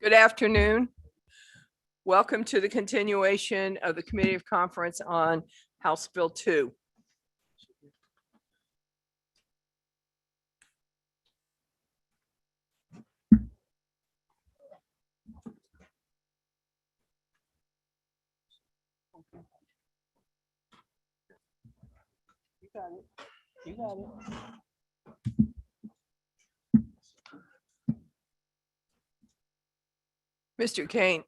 Good afternoon. Welcome to the continuation of the Committee of Conference on House Bill 2. You got it. You got it. Mr. Kane,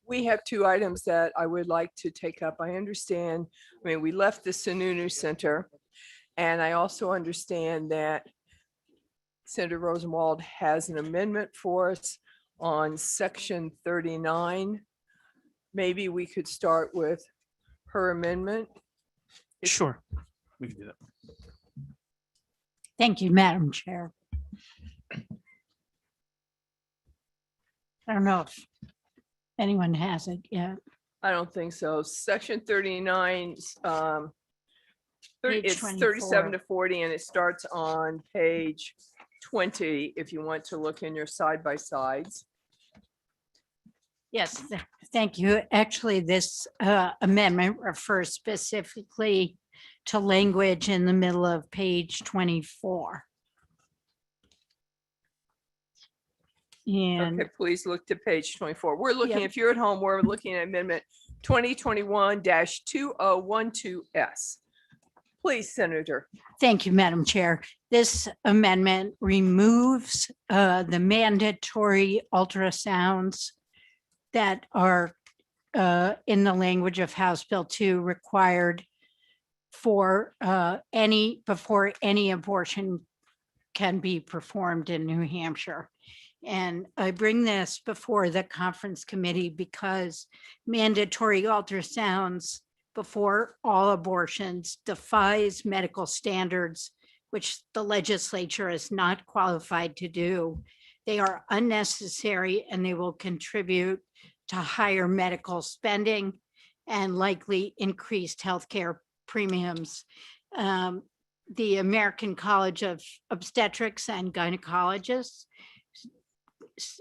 we have two items that I would like to take up. I understand, we left the Sununu Center, and I also understand that Senator Rosenwald has an amendment for us on section 39. Maybe we could start with her amendment. Sure, we can do that. Thank you, Madam Chair. I don't know if anyone has it yet. I don't think so. Section 39, Page it's 24. 37 to 40, and it starts on page 20, if you want to look in your side-by-sides. Yes, thank you. Actually, this amendment refers specifically to language in the middle of page 24. And Okay, please look to page 24. We're looking, Yep. if you're at home, we're looking at amendment 2021-2012S. Please, Senator. thank you, Madam Chair. This amendment removes the mandatory ultrasounds that are in the language of House Bill 2 required for before any abortion can be performed in New Hampshire. And I bring this before the conference committee because mandatory ultrasounds before all abortions defies medical standards, which the legislature is not qualified to do. They are unnecessary and they will contribute to higher medical spending and likely increased healthcare premiums. The American College of Obstetrics and Gynecologists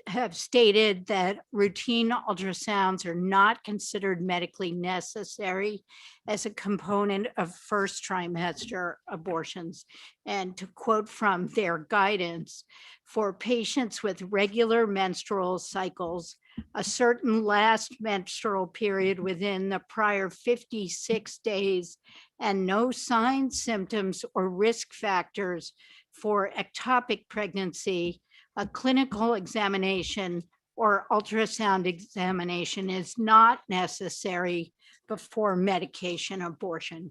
have stated that routine ultrasounds are not considered medically necessary as a component of first trimester abortions. And to quote from their guidance, for patients with regular menstrual cycles, a certain last menstrual period within the prior 56 days and no signs, symptoms, or risk factors for ectopic pregnancy, a clinical examination or ultrasound examination is not necessary before medication abortion.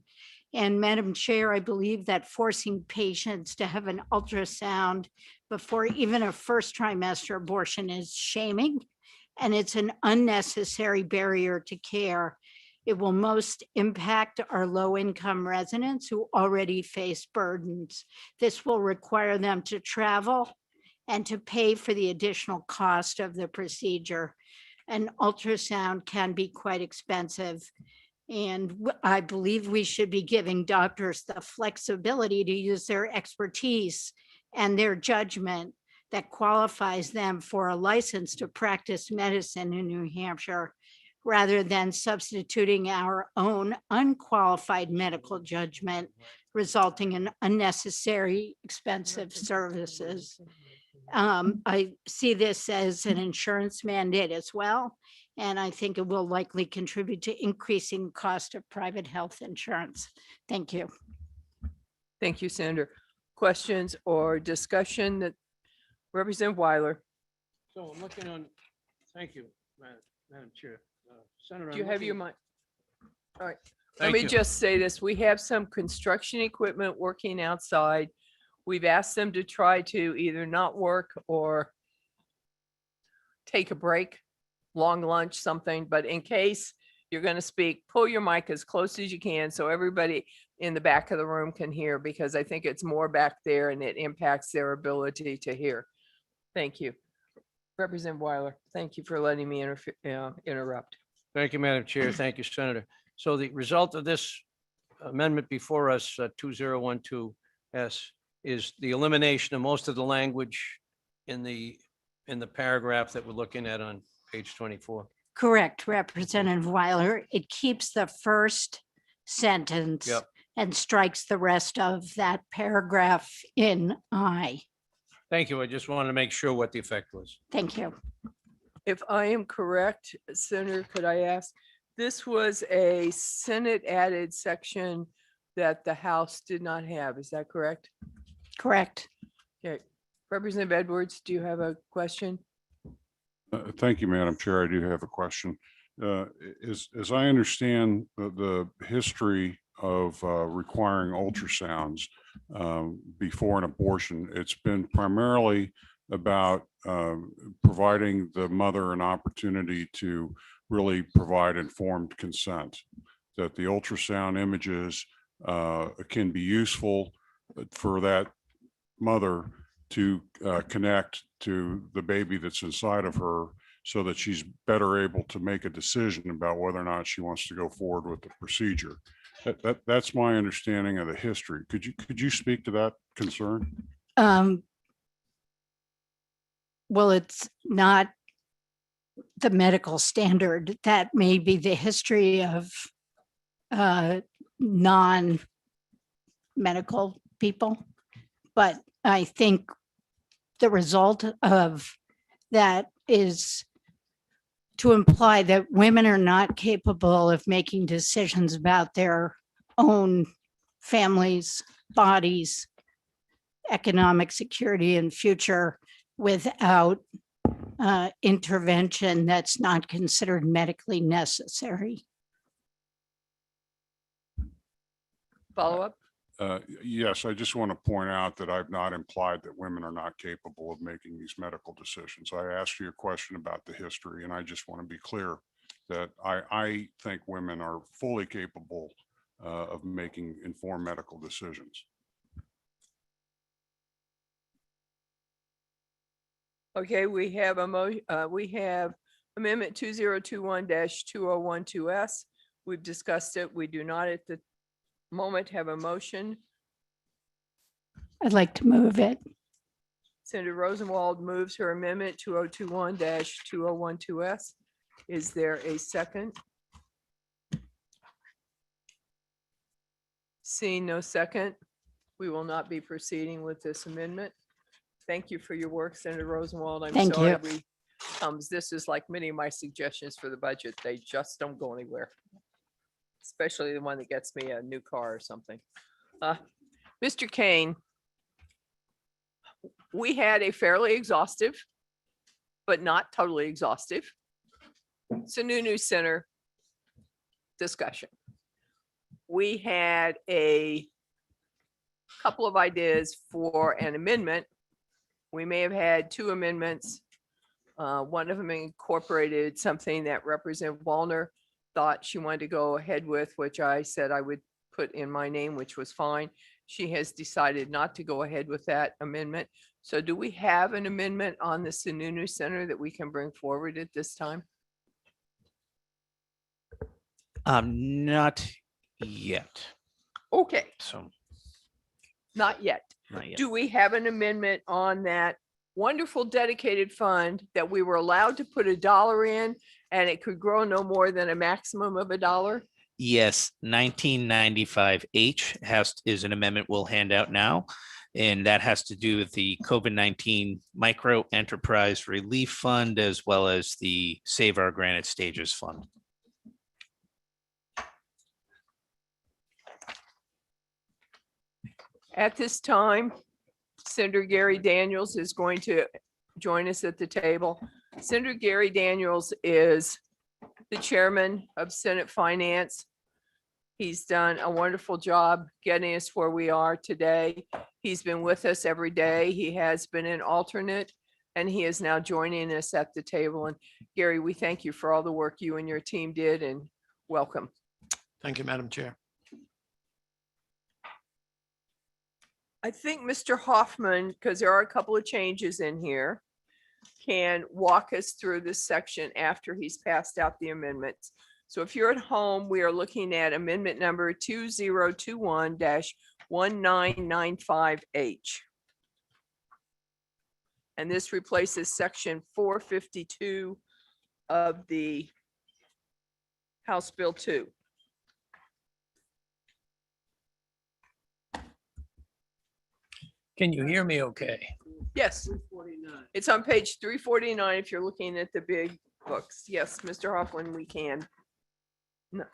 And Madam Chair, I believe that forcing patients to have an ultrasound before even a first trimester abortion is shaming, and it's an unnecessary barrier to care. It will most impact our low-income residents who already face burdens. This will require them to travel and to pay for the additional cost of the procedure. An ultrasound can be quite expensive. And I believe we should be giving doctors the flexibility to use their expertise and their judgment that qualifies them for a license to practice medicine in New Hampshire, rather than substituting our own unqualified medical judgment, resulting in unnecessary expensive services. I see this as an insurance mandate as well, and I think it will likely contribute to increasing cost of private health insurance. Thank you. Thank you, Senator. Questions or discussion? That Representative Weiler, So I'm looking on, thank you, Madam Chair. Senator. do you I'm have looking- your mic? All right. Let Thank me you. just say this. We have some construction equipment working outside. We've asked them to try to either not work or take a break, long lunch, something, but in case you're going to speak, pull your mic as close as you can so everybody in the back of the room can hear, because I think it's more back there and it impacts their ability to hear. Thank you. Representative Weiler, thank you for letting me interrupt. Thank you, Madam Chair. Thank you, Senator. So the result of this amendment before us, 2012S, is the elimination of most of the language in the in the paragraph that we're looking at on page 24. Correct, Representative Weiler. It keeps the first sentence Yep. and strikes the rest of that paragraph in I. Thank you. I just wanted to make sure what the effect was. Thank you. If I am correct, Senator, could I ask, this was a Senate added section that the House did not have. Is that correct? Correct. Okay. Representative Edwards, do you have a question? Thank you, Madam Chair. I do have a question. As I understand the history of requiring ultrasounds before an abortion, it's been primarily about providing the mother an opportunity to really provide informed consent, that the ultrasound images can be useful for that mother to connect to the baby that's inside of her so that she's better able to make a decision about whether or not she wants to go forward with the procedure. That's my understanding of the history. Could you speak to that concern? Well, it's not the medical standard. That may be the history of non-medical people. But I think the result of that is to imply that women are not capable of making decisions about their own families, bodies, economic security and future without intervention that's not considered medically necessary. Follow up? Yes, I just want to point out that I've not implied that women are not capable of making these medical decisions. I asked you a question about the history, and I just want to be clear that I think women are fully capable of making informed medical decisions. Okay, we have we have amendment 2021-2012S. We've discussed it. We do not at the moment have a motion. I'd like to move it. Senator Rosenwald moves her amendment 2021-2012S. Is there a second? Seeing no second, we will not be proceeding with this amendment. Thank you for your work, Senator Rosenwald. I'm Thank sorry you. this is like many of my suggestions for the budget. They just don't go anywhere. Especially the one that gets me a new car or something. Mr. Kane, we had a fairly exhaustive, but not totally exhaustive Sununu Center discussion. We had a couple of ideas for an amendment. We may have had two amendments. One of them incorporated something that Representative Wallner thought she wanted to go ahead with, which I said I would put in my name, which was fine. She has decided not to go ahead with that amendment. So do we have an amendment on the Sununu Center that we can bring forward at this time? Not yet. Okay, So not yet. not yet. Do we have an amendment on that wonderful dedicated fund that we were allowed to put $1 in and it could grow no more than a maximum of $1? Yes, 1995H is an amendment we'll hand out now. And that has to do with the COVID-19 Micro Enterprise Relief Fund, as well as the Save Our Granite Stages Fund. At this time, Senator Gary Daniels is going to join us at the table. Senator Gary Daniels is the chairman of Senate Finance. He's done a wonderful job getting us where we are today. He's been with us every day. He has been an alternate, and he is now joining us at the table. And Gary, we thank you for all the work you and your team did, and welcome. Thank you, Madam Chair. I think Mr. Hoffman, because there are a couple of changes in here, can walk us through this section after he's passed out the amendments. So if you're at home, we are looking at amendment number 2021-1995H. And this replaces section 452 of the House Bill 2. Can you hear me okay? Yes, it's on page 349 if you're looking at the big books. Yes, Mr. Hoffman, we can. No,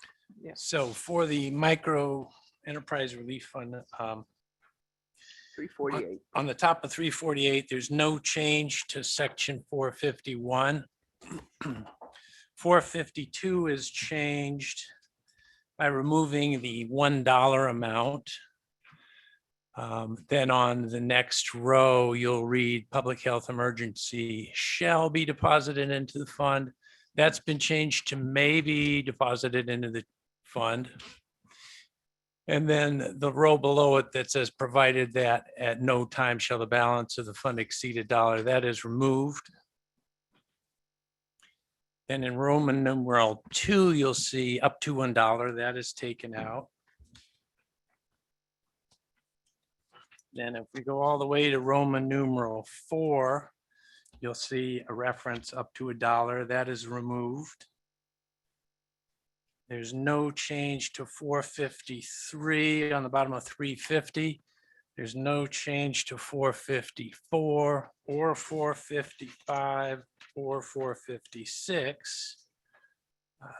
So for the micro enterprise relief fund, 348. on the top of 348, there's no change to section 451. 452 is changed by removing the $1 amount. Then on the next row, you'll read public health emergency shall be deposited into the fund. That's been changed to may be deposited into the fund. And then the row below it that says provided that at no time shall the balance of the fund exceed $1, that is removed. And in Roman numeral 2, you'll see up to $1, that is taken out. Then if we go all the way to Roman numeral 4, you'll see a reference up to $1, that is removed. There's no change to 453 on the bottom of 350. There's no change to 454 or 455 or 456.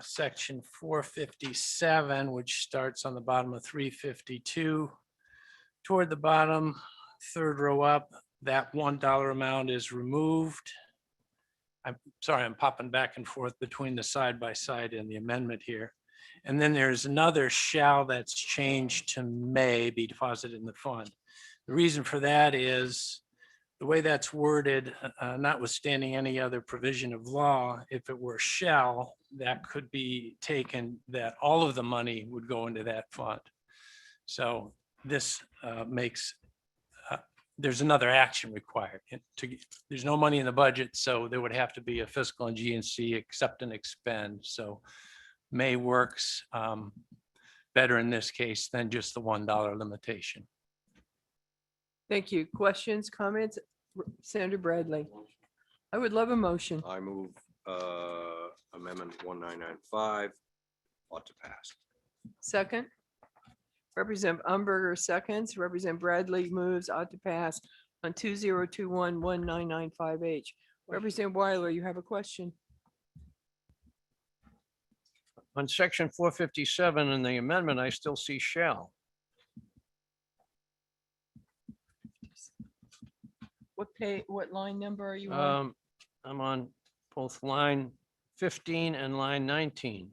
Section 457, which starts on the bottom of 352. Toward the bottom, third row up, that $1 amount is removed. I'm sorry, I'm popping back and forth between the side by side and the amendment here. And then there's another shall that's changed to may be deposited in the fund. The reason for that is the way that's worded, notwithstanding any other provision of law, if it were shall, that could be taken that all of the money would go into that fund. So this makes, there's another action required. There's no money in the budget, so there would have to be a fiscal and GNC accept and expend. So may works better in this case than just the $1 limitation. Thank you. Questions, comments? Senator Bradley. I would love a motion. I move amendment 1995 ought to pass. Second. Representative Umberger seconds. Representative Bradley moves ought to pass on 2021-1995H. Representative Weiler, you have a question? On section 457 in the amendment, I still see shall. What line number are you on? I'm on both line 15 and line 19.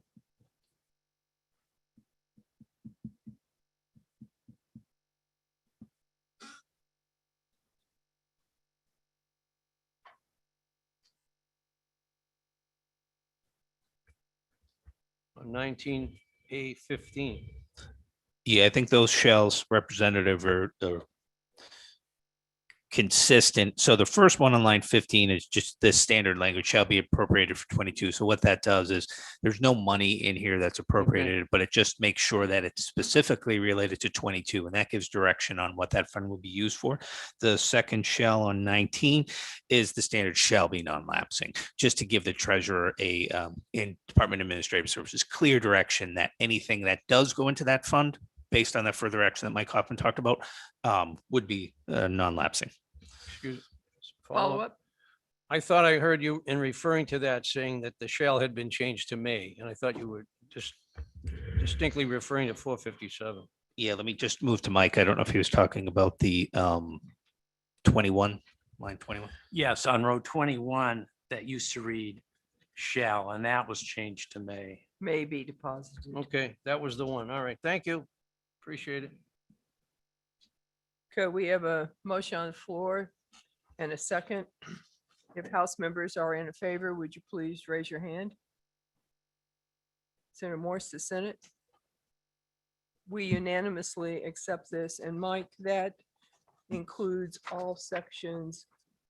On 19A15. Yeah, I think those shells representative are consistent. So the first one on line 15 is just the standard language shall be appropriated for 22. So what that does is there's no money in here that's appropriated, but it just makes sure that it's specifically related to 22, and that gives direction on what that fund will be used for. The second shell on 19 is the standard shall be non-lapsing, just to give the treasurer a in Department of Administrative Services clear direction that anything that does go into that fund based on that further action that Mike Hoffman talked about would be non-lapsing. Excuse. Follow up? I thought I heard you in referring to that saying that the shall had been changed to may, and I thought you were just distinctly referring to 457. Yeah, let me just move to Mike. I don't know if he was talking about the 21, line 21. Yes, on row 21, that used to read shall, and that was changed to may. May be deposited. Okay, that was the one. All right, thank you. Appreciate it. Okay, we have a motion on the floor and a second. If House members are in favor, would you please raise your hand? Senator Morse, the Senate. We unanimously accept this, and Mike, that includes all sections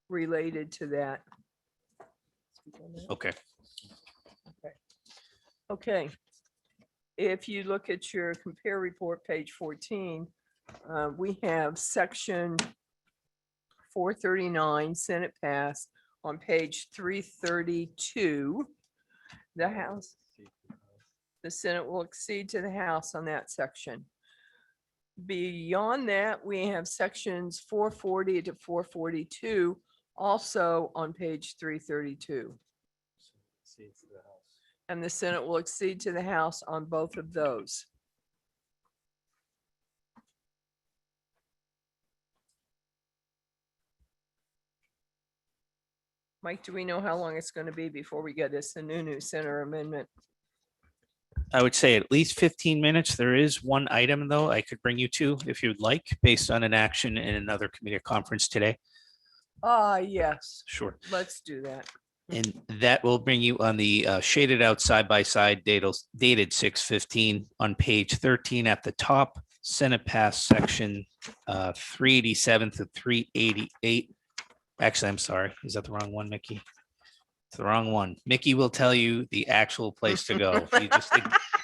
related to that. Okay. Okay. If you look at your compare report, page 14, we have section 439, Senate passed. On page 332, the Senate will accede to the House on that section. Beyond that, we have sections 440 to 442, also on page 332. And the Senate will accede to the House on both of those. Mike, do we know how long it's going to be before we get this Sununu Center amendment? I would say at least 15 minutes. There is one item, though, I could bring you to if you'd like, based on an action in another committee conference today. Yes, Sure. let's do that. And that will bring you on the shaded out side by side dated 6/15 on page 13 at the top, Senate Pass section 387 to 388. Actually, I'm sorry. Is that the wrong one, Mickey? It's the wrong one. Mickey will tell you the actual place to go. You just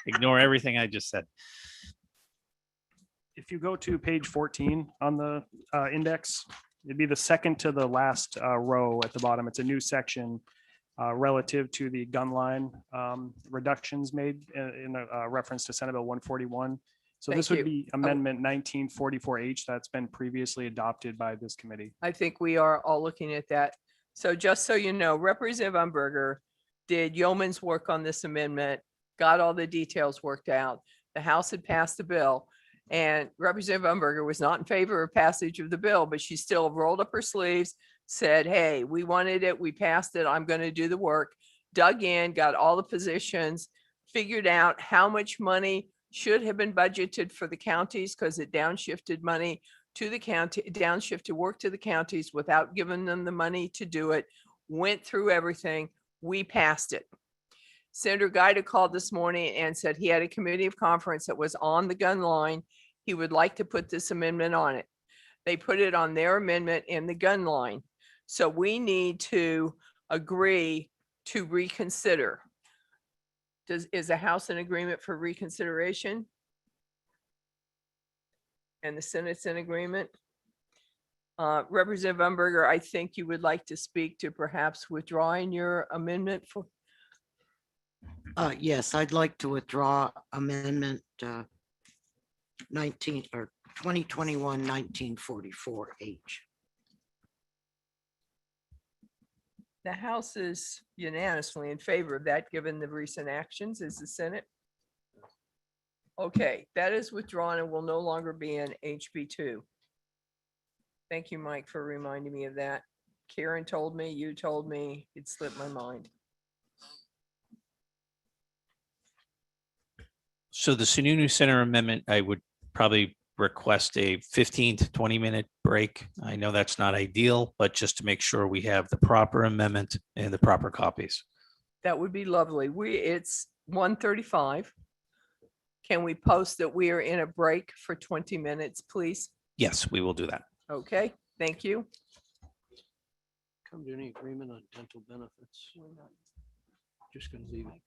ignore everything I just said. If you go to page 14 on the index, it'd be the second to the last row at the bottom. It's a new section relative to the gun line reductions made in a reference to Senate Bill 141. So this Thank would you. be Amendment 1944H that's been previously adopted by this committee. I think we are all looking at that. So just so you know, Representative Umberger did yeoman's work on this amendment, got all the details worked out. The House had passed the bill, and Representative Umberger was not in favor of passage of the bill, but she still rolled up her sleeves, said, hey, we wanted it, we passed it, I'm going to do the work, dug in, got all the positions, figured out how much money should have been budgeted for the counties because it downshifted money to the county, downshifted work to the counties without giving them the money to do it, went through everything. We passed it. Senator Guida called this morning and said he had a committee of conference that was on the gun line. He would like to put this amendment on it. They put it on their amendment in the gun line. So we need to agree to reconsider. Is the House in agreement for reconsideration? And the Senate's in agreement? Representative Umberger, I think you would like to speak to perhaps withdrawing your amendment for, Yes, I'd like to withdraw amendment 19 or 2021-1944H. the House is unanimously in favor of that, given the recent actions. Is the Senate? Okay, that is withdrawn and will no longer be in HB2. Thank you, Mike, for reminding me of that. Karen told me, you told me, it slipped my mind. So the Sununu Center amendment, I would probably request a 15 to 20-minute break. I know that's not ideal, but just to make sure we have the proper amendment and the proper copies. That would be lovely. It's 1:35. Can we post that we are in a break for 20 minutes, please? Yes, we will do that. Okay, thank you. Come to any agreement on dental benefits? Just gonna leave it.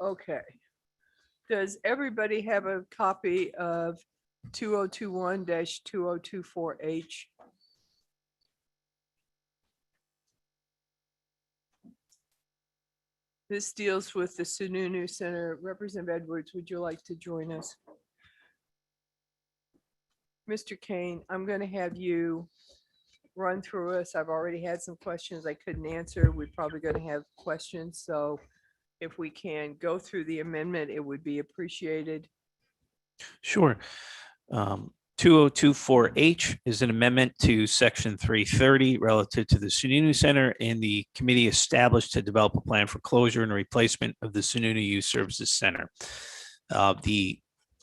Okay. Does everybody have a copy of 2021-2024H? This deals with the Sununu Center. Representative Edwards, would you like to join us? Mr. Kane, I'm going to have you run through us. I've already had some questions I couldn't answer. We're probably going to have questions, so if we can go through the amendment, it would be appreciated. Sure. 2024H is an amendment to section 330 relative to the Sununu Center and the committee established to develop a plan for closure and replacement of the Sununu Youth Services Center.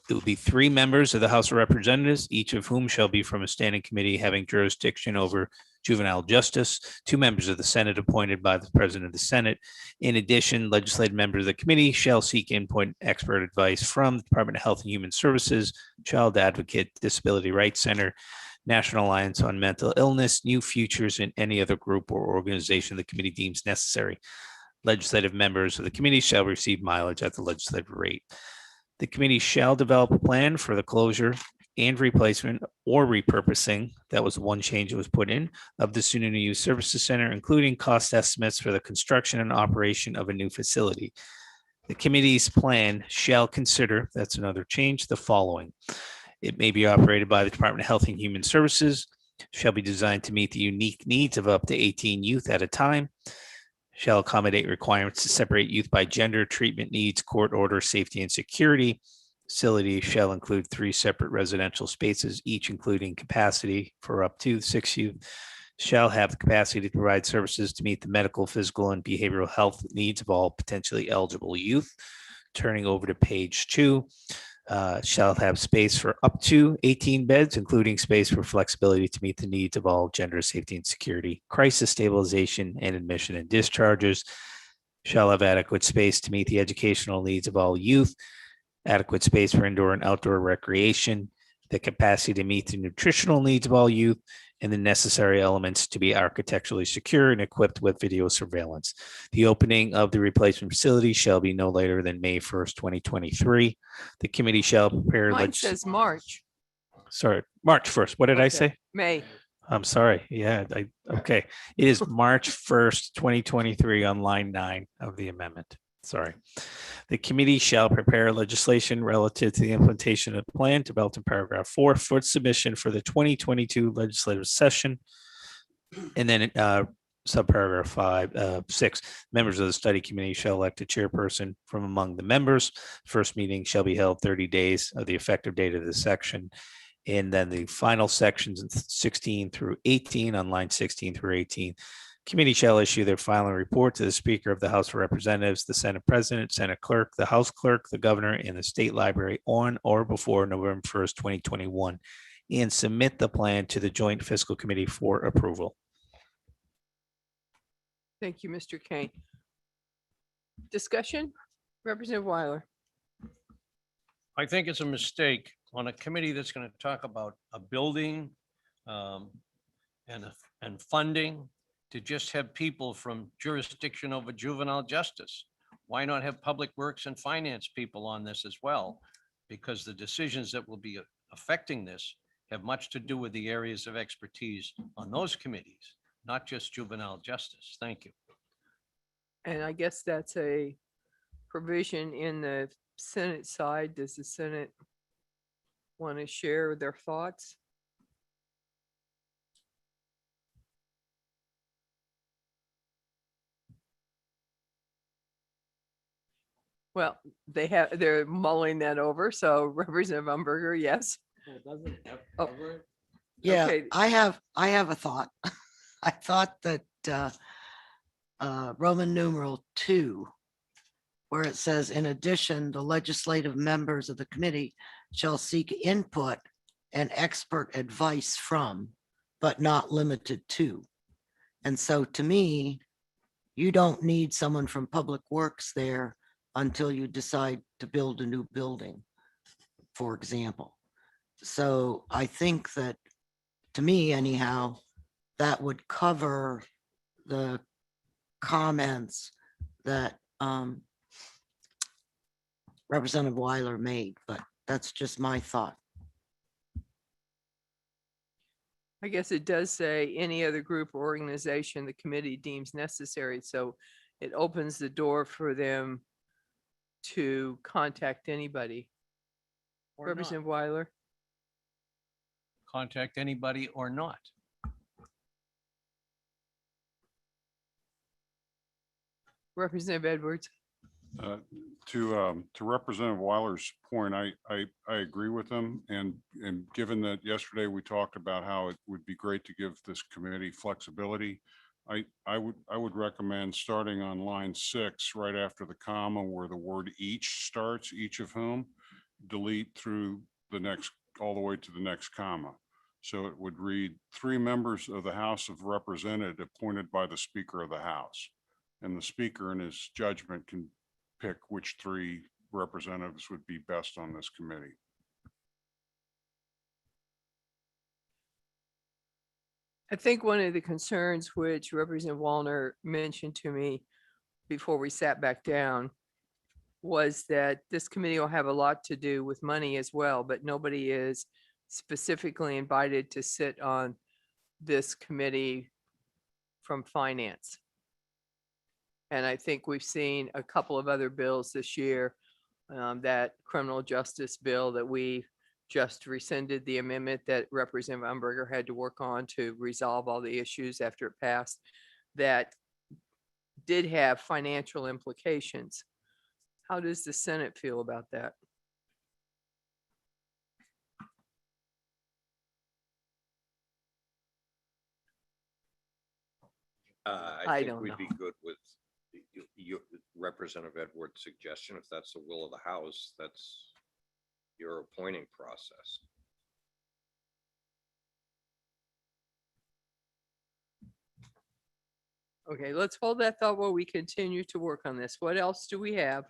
It will be 3 members of the House of Representatives, each of whom shall be from a standing committee having jurisdiction over juvenile justice, 2 members of the Senate appointed by the President of the Senate. In addition, legislative members of the committee shall seek input and expert advice from the Department of Health and Human Services, Child Advocate, Disability Rights Center, National Alliance on Mental Illness, New Futures, and any other group or organization the committee deems necessary. Legislative members of the committee shall receive mileage at the legislative rate. The committee shall develop a plan for the closure and replacement or repurposing, that was one change that was put in, of the Sununu Youth Services Center, including cost estimates for the construction and operation of a new facility. The committee's plan shall consider, that's another change, the following. It may be operated by the Department of Health and Human Services, shall be designed to meet the unique needs of up to 18 youth at a time, shall accommodate requirements to separate youth by gender, treatment needs, court order, safety, and security. Facility shall include 3 separate residential spaces, each including capacity for up to 6 youth. Shall have the capacity to provide services to meet the medical, physical, and behavioral health needs of all potentially eligible youth. Turning over to page 2. Shall have space for up to 18 beds, including space for flexibility to meet the needs of all gender, safety, and security, crisis stabilization, and admission and discharges. Shall have adequate space to meet the educational needs of all youth, adequate space for indoor and outdoor recreation, the capacity to meet the nutritional needs of all youth, and the necessary elements to be architecturally secure and equipped with video surveillance. The opening of the replacement facility shall be no later than May 1st, 2023. The committee shall prepare. Mine says March. Sorry, March 1st. What did I Okay. say? May. I'm sorry. Yeah, okay. It is March 1st, 2023 on line 9 of the amendment. Sorry. The committee shall prepare legislation relative to the implementation of the plan developed in paragraph 4 for submission for the 2022 legislative session. And then subparagraph 6, members of the study committee shall elect a chairperson from among the members. First meeting shall be held 30 days of the effective date of this section. And then the final sections 16 through 18 on line 16 through 18. Committee shall issue their final report to the Speaker of the House of Representatives, the Senate President, Senate Clerk, the House Clerk, the Governor, and the State Library on or before November 1st, 2021, and submit the plan to the Joint Fiscal Committee for approval. Thank you, Mr. Kane. Discussion? Representative Weiler. I think it's a mistake on a committee that's going to talk about a building and funding to just have people from jurisdiction over juvenile justice. Why not have public works and finance people on this as well? Because the decisions that will be affecting this have much to do with the areas of expertise on those committees, not just juvenile justice. Thank you. And I guess that's a provision in the Senate side. Does the Senate want to share their thoughts? Well, they're mulling that over. So Representative Umberger, yes. Oh, Yeah, okay. I have a thought. I thought that Roman numeral 2, where it says, in addition, the legislative members of the committee shall seek input and expert advice from, but not limited to. And so to me, you don't need someone from Public Works there until you decide to build a new building, for example. So I think that, to me anyhow, that would cover the comments that Representative Weiler made, but that's just my thought. I guess it does say any other group or organization the committee deems necessary, so it opens the door for them to contact anybody. Or not. Representative Weiler? Contact anybody or not. Representative Edwards? To Representative Weiler's point, I agree with him. And given that yesterday we talked about how it would be great to give this committee flexibility, I would recommend starting on line 6, right after the comma where the word each starts, each of whom, delete through the next, all the way to the next comma. So it would read 3 members of the House of Representatives appointed by the Speaker of the House. And the Speaker in his judgment can pick which 3 representatives would be best on this committee. I think one of the concerns which Representative Wallner mentioned to me before we sat back down was that this committee will have a lot to do with money as well, but nobody is specifically invited to sit on this committee from finance. And I think we've seen a couple of other bills this year, that criminal justice bill that we just rescinded the amendment that Representative Umberger had to work on to resolve all the issues after it passed, that did have financial implications. How does the Senate feel about that? I I don't think we'd know. be good with your Representative Edwards' suggestion. If that's the will of the House, that's your appointing process. Okay, let's hold that thought while we continue to work on this. What else do we have?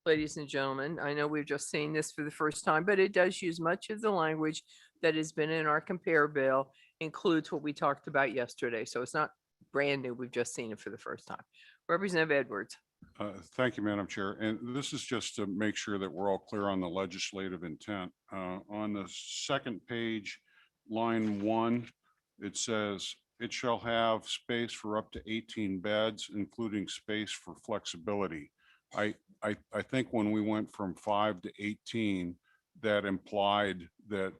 Ladies and gentlemen, I know we've just seen this for the first time, but it does use much of the language that has been in our compare bill, includes what we talked about yesterday. So it's not brand new. We've just seen it for the first time. Representative Edwards. Thank you, Madam Chair. And this is just to make sure that we're all clear on the legislative intent. On the second page, line 1, it says, it shall have space for up to 18 beds, including space for flexibility. I think when we went from 5 to 18, that implied that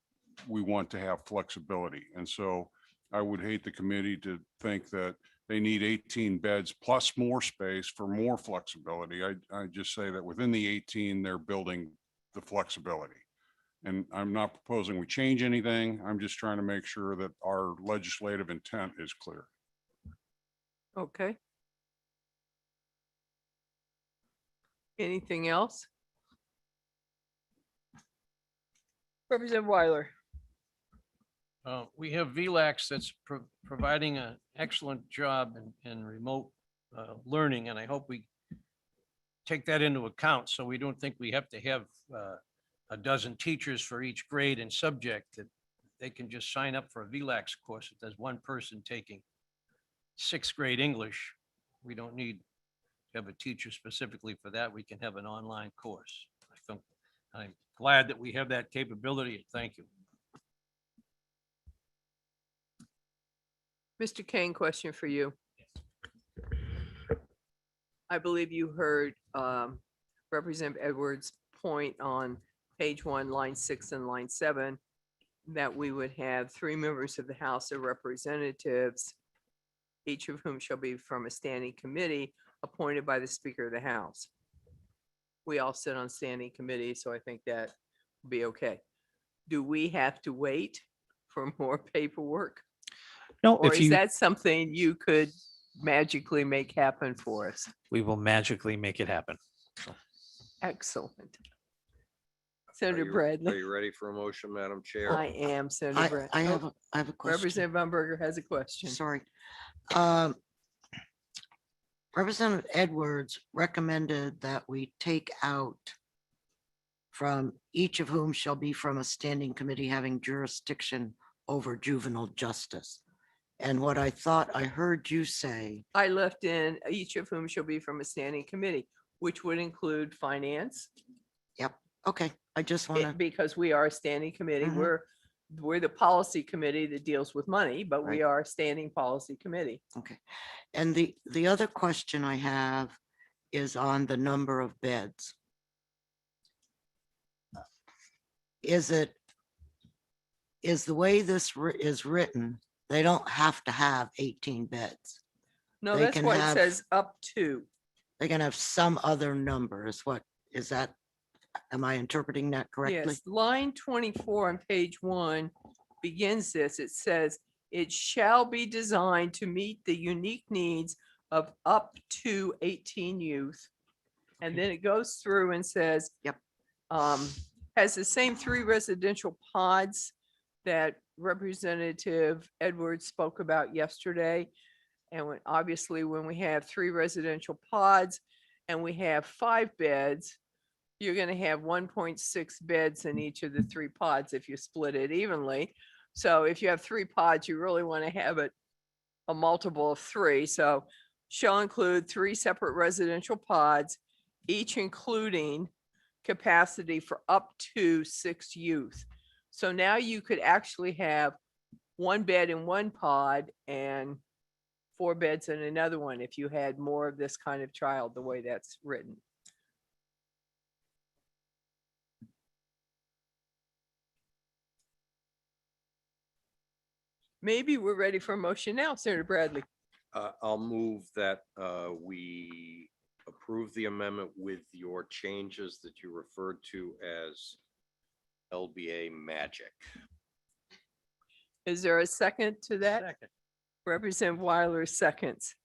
we want to have flexibility. And so I would hate the committee to think that they need 18 beds plus more space for more flexibility. I just say that within the 18, they're building the flexibility. And I'm not proposing we change anything. I'm just trying to make sure that our legislative intent is clear. Okay. Anything else? Representative Weiler. We have VLAX that's providing an excellent job in remote learning, and I hope we take that into account, so we don't think we have to have a dozen teachers for each grade and subject, that they can just sign up for a VLAX course. If there's one person taking 6th grade English, we don't need to have a teacher specifically for that. We can have an online course. I'm glad that we have that capability. Thank you. Mr. Kane, question for you. I believe you heard Representative Edwards' point on page 1, line 6 and line 7, that we would have 3 members of the House of Representatives, each of whom shall be from a standing committee appointed by the Speaker of the House. We all sit on standing committees, so I think that will be okay. Do we have to wait for more paperwork? No, Or if is you, that something you could magically make happen for us? we will magically make it happen. Excellent. Are Senator you- Are Bradley. you ready for a motion, Madam Chair? I am Senator I Bradley. have a question. Representative Umberger has a question. Sorry. Representative Edwards recommended that we take out from each of whom shall be from a standing committee having jurisdiction over juvenile justice. And what I thought I heard you say, I left in each of whom shall be from a standing committee, which would include finance. okay, I just want to, Because we are a standing committee. Mhm. We're the policy committee that deals with money, but we Right. are a standing policy committee. okay. And the other question I have is on the number of beds. Is the way this is written, they don't have to have 18 beds. No, They that's can why it have- says up to. They can have some other number is what, is that, am I interpreting that correctly? Yes, line 24 on page 1 begins this. It says, it shall be designed to meet the unique needs of up to 18 youth. And then it goes through and says. Yep. Has the same 3 residential pods that Representative Edwards spoke about yesterday. And obviously, when we have 3 residential pods and we have 5 beds, you're going to have 1.6 beds in each of the 3 pods if you split it evenly. So if you have 3 pods, you really want to have it a multiple of 3. So shall include 3 separate residential pods, each including capacity for up to 6 youth. So now you could actually have 1 bed in 1 pod and 4 beds in another one if you had more of this kind of child, the way that's written. Maybe we're ready for a motion now, Senator Bradley. I'll move that we approve the amendment with your changes that you referred to as LBA magic. Is there a second to that? Second. Representative Weiler seconds.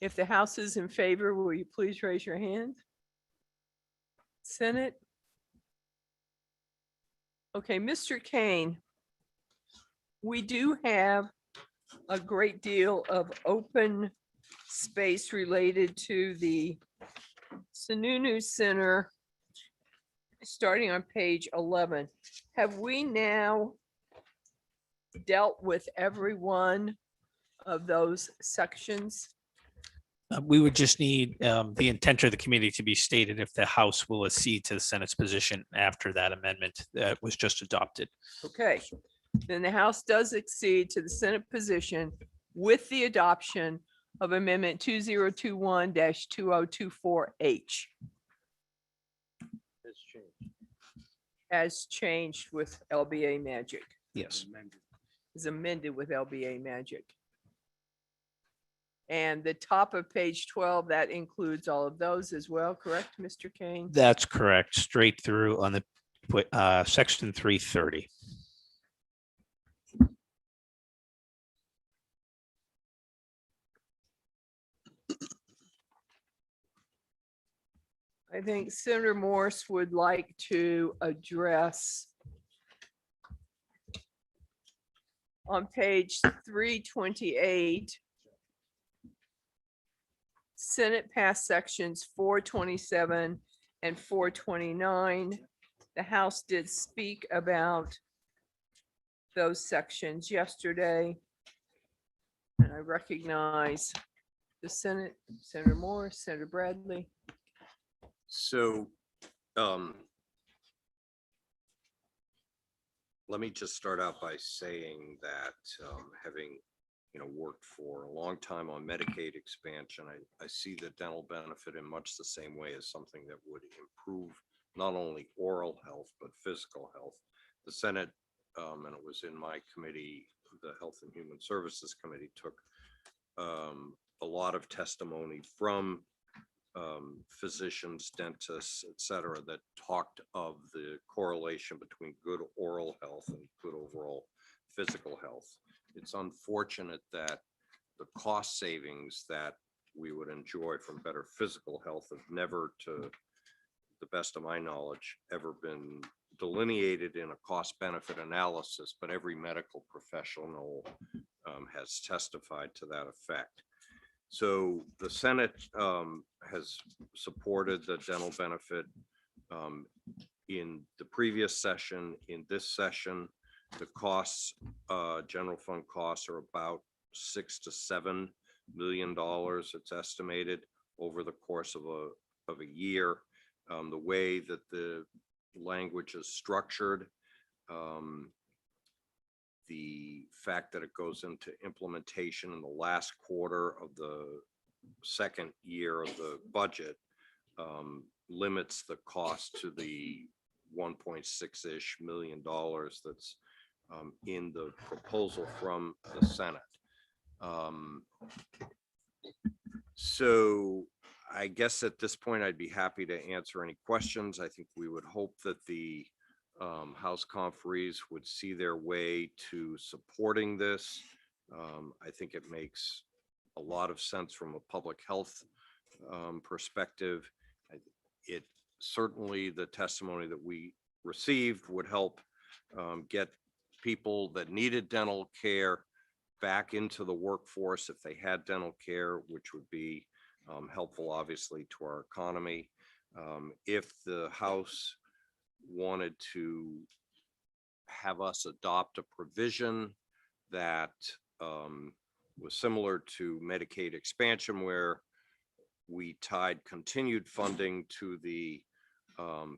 If the House is in favor, will you please raise your hand? Senate? Okay, Mr. Kane, we do have a great deal of open space related to the Sununu Center, starting on page 11. Have we now dealt with every one of those sections? We would just need the intent of the committee to be stated if the House will accede to the Senate's position after that amendment that was just adopted. Okay, then the House does accede to the Senate position with the adoption of Amendment 2021-2024H as changed with LBA magic, Yes. is amended with LBA magic. And the top of page 12, that includes all of those as well, correct, Mr. Kane? That's correct. Straight through on the section 330. I think Senator Morse would like to address on page 328, Senate passed sections 427 and 429. The House did speak about those sections yesterday. And I recognize the Senate, Senator Morse, Senator Bradley. So let me just start out by saying that having worked for a long time on Medicaid expansion, I see the dental benefit in much the same way as something that would improve not only oral health, but physical health. The Senate, and it was in my committee, the Health and Human Services Committee, took a lot of testimony from physicians, dentists, et cetera, that talked of the correlation between good oral health and good overall physical health. It's unfortunate that the cost savings that we would enjoy from better physical health have never, to the best of my knowledge, ever been delineated in a cost benefit analysis, but every medical professional has testified to that effect. So the Senate has supported the dental benefit in the previous session. In this session, the costs, general fund costs, are about $6 to $7 million. It's estimated over the course of a year. The way that the language is structured, the fact that it goes into implementation in the last quarter of the second year of the budget limits the cost to the 1.6-ish million dollars that's in the proposal from the Senate. So I guess at this point, I'd be happy to answer any questions. I think we would hope that the House conferees would see their way to supporting this. I think it makes a lot of sense from a public health perspective. It certainly, the testimony that we received would help get people that needed dental care back into the workforce if they had dental care, which would be helpful, obviously, to our economy. If the House wanted to have us adopt a provision that was similar to Medicaid expansion, where we tied continued funding to the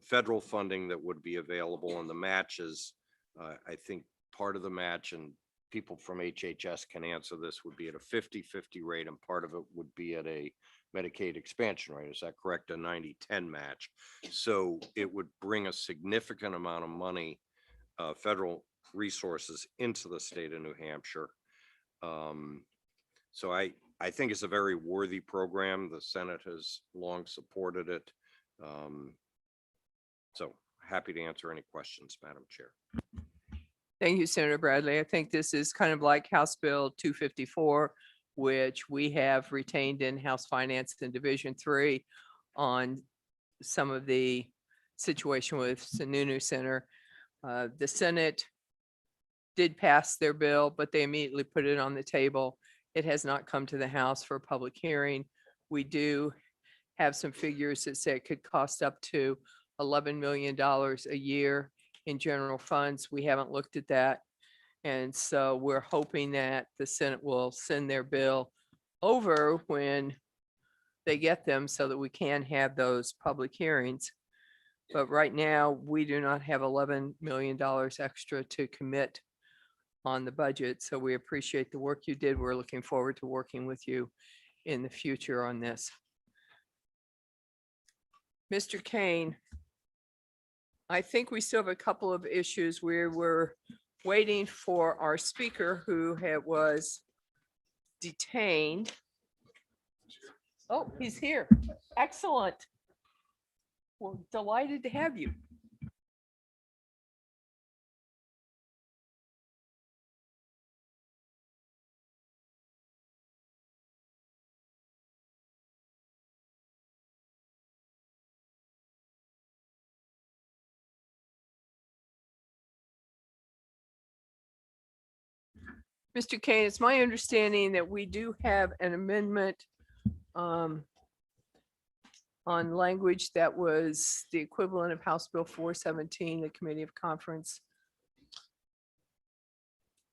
federal funding that would be available, and the matches, I think part of the match, and people from HHS can answer this, would be at a 50-50 rate, and part of it would be at a Medicaid expansion rate. Is that correct? A 90-10 match. So it would bring a significant amount of money, federal resources, into the state of New Hampshire. So I think it's a very worthy program. The Senate has long supported it. So happy to answer any questions, Madam Chair. Thank you, Senator Bradley. I think this is kind of like House Bill 254, which we have retained in House Finance and Division 3 on some of the situation with Sununu Center. The Senate did pass their bill, but they immediately put it on the table. It has not come to the House for a public hearing. We do have some figures that say it could cost up to $11 million a year in general funds. We haven't looked at that. And so we're hoping that the Senate will send their bill over when they get them so that we can have those public hearings. But right now, we do not have $11 million extra to commit on the budget. So we appreciate the work you did. We're looking forward to working with you in the future on this. Mr. Kane, I think we still have a couple of issues where we're waiting for our speaker who was detained. Oh, he's here. Excellent. We're delighted to have you. Mr. Kane, it's my understanding that we do have an amendment on language that was the equivalent of House Bill 417, the Committee of Conference.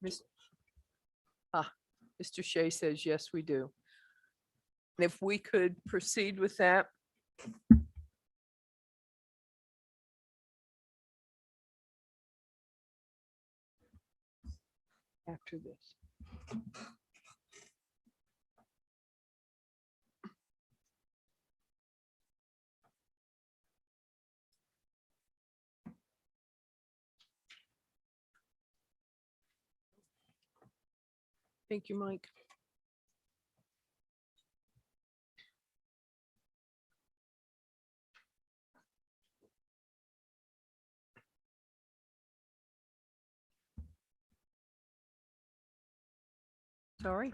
Mr. Shea says, yes, we do. And if we could proceed with that. After this. Thank you, Mike. Sorry.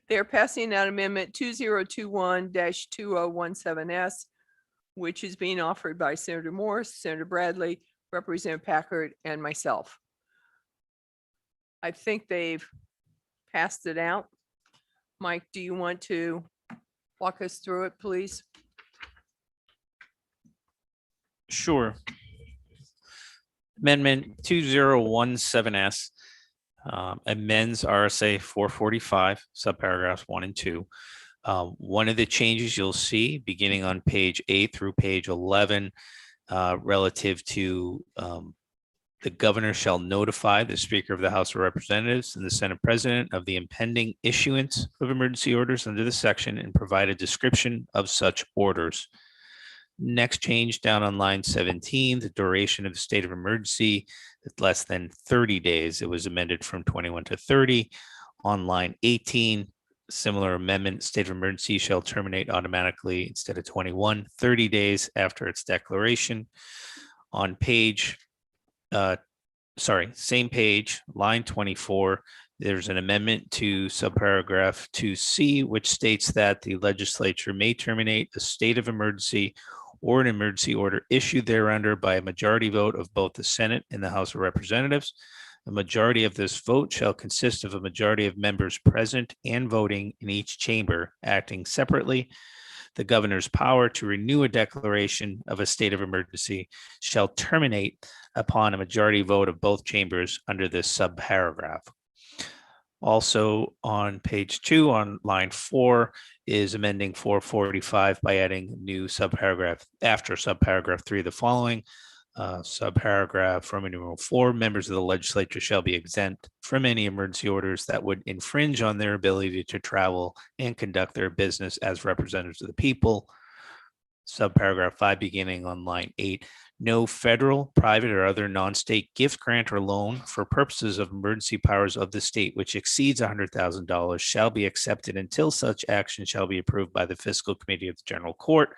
They're passing out amendment 2021-2017S, which is being offered by Senator Morse, Senator Bradley, Representative Packard, and myself. I think they've passed it out. Mike, do you want to walk us through it, please? Sure. Amendment 2017S Amends RSA 445, subparagraphs 1 and 2. One of the changes you'll see beginning on page 8 through page 11 relative to the governor shall notify the Speaker of the House of Representatives and the Senate President of the impending issuance of emergency orders under this section and provide a description of such orders. Next change down on line 17, the duration of the state of emergency is less than 30 days. It was amended from 21 to 30. On line 18, similar amendment, state of emergency shall terminate automatically instead of 21, 30 days after its declaration. On page, same page, line 24, there's an amendment to subparagraph 2C, which states that the legislature may terminate a state of emergency or an emergency order issued thereunder by a majority vote of both the Senate and the House of Representatives. A majority of this vote shall consist of a majority of members present and voting in each chamber, acting separately. The governor's power to renew a declaration of a state of emergency shall terminate upon a majority vote of both chambers under this subparagraph. Also on page 2 on line 4 is amending 445 by adding new subparagraph after subparagraph 3 the following. Subparagraph Roman numeral 4, members of the legislature shall be exempt from any emergency orders that would infringe on their ability to travel and conduct their business as representatives of the people. Subparagraph 5 beginning on line 8, no federal, private, or other non-state gift, grant, or loan for purposes of emergency powers of the state which exceeds $100,000 shall be accepted until such action shall be approved by the fiscal committee of the general court.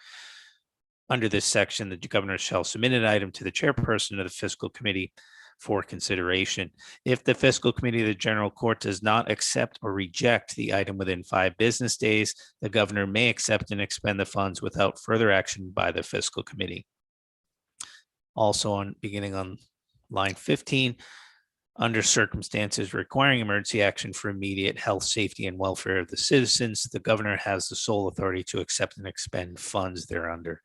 Under this section, the governor shall submit an item to the chairperson of the fiscal committee for consideration. If the fiscal committee of the general court does not accept or reject the item within 5 business days, the governor may accept and expend the funds without further action by the fiscal committee. Also beginning on line 15, under circumstances requiring emergency action for immediate health, safety, and welfare of the citizens, the governor has the sole authority to accept and expend funds thereunder.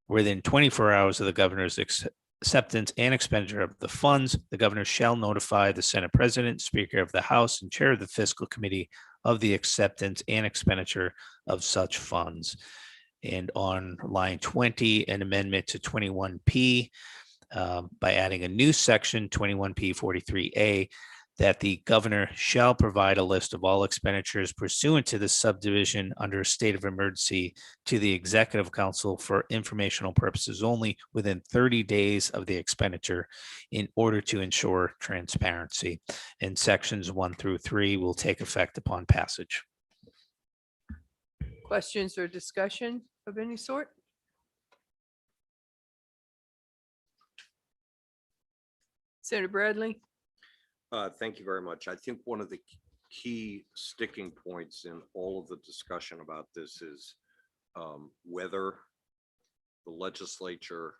Within 24 hours of the governor's acceptance and expenditure of the funds, the governor shall notify the Senate President, Speaker of the House, and Chair of the Fiscal Committee of the acceptance and expenditure of such funds. And on line 20, an amendment to 21P by adding a new section 21P 43A that the governor shall provide a list of all expenditures pursuant to the subdivision under a state of emergency to the executive council for informational purposes only within 30 days of the expenditure in order to ensure transparency. And sections 1 through 3 will take effect upon passage. Questions or discussion of any sort? Senator Bradley? Thank you very much. I think one of the key sticking points in all of the discussion about this is whether the legislature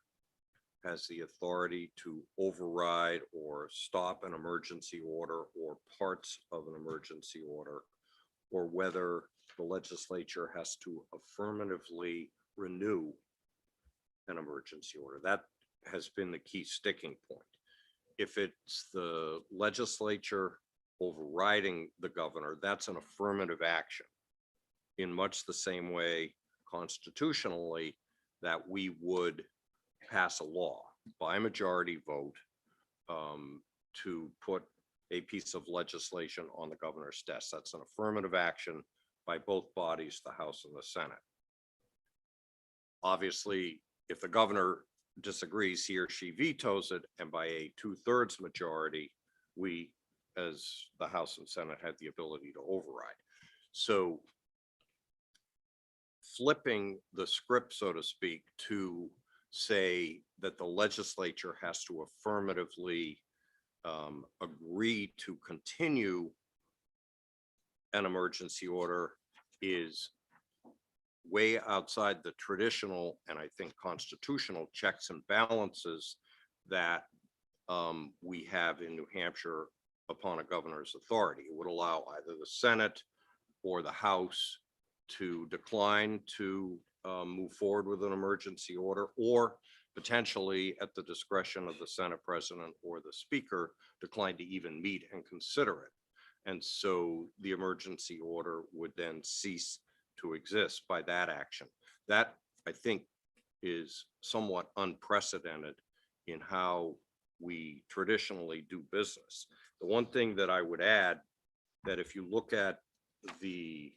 has the authority to override or stop an emergency order or parts of an emergency order, or whether the legislature has to affirmatively renew an emergency order. That has been the key sticking point. If it's the legislature overriding the governor, that's an affirmative action in much the same way constitutionally that we would pass a law by majority vote to put a piece of legislation on the governor's desk. That's an affirmative action by both bodies, the House and the Senate. Obviously, if the governor disagrees, he or she vetoes it, and by a 2/3 majority, we as the House and Senate have the ability to override. So flipping the script, so to speak, to say that the legislature has to affirmatively agree to continue an emergency order is way outside the traditional and I think constitutional checks and balances that we have in New Hampshire upon a governor's authority. It would allow either the Senate or the House to decline to move forward with an emergency order, or potentially at the discretion of the Senate President or the Speaker, decline to even meet and consider it. And so the emergency order would then cease to exist by that action. That, I think, is somewhat unprecedented in how we traditionally do business. The one thing that I would add, that if you look at the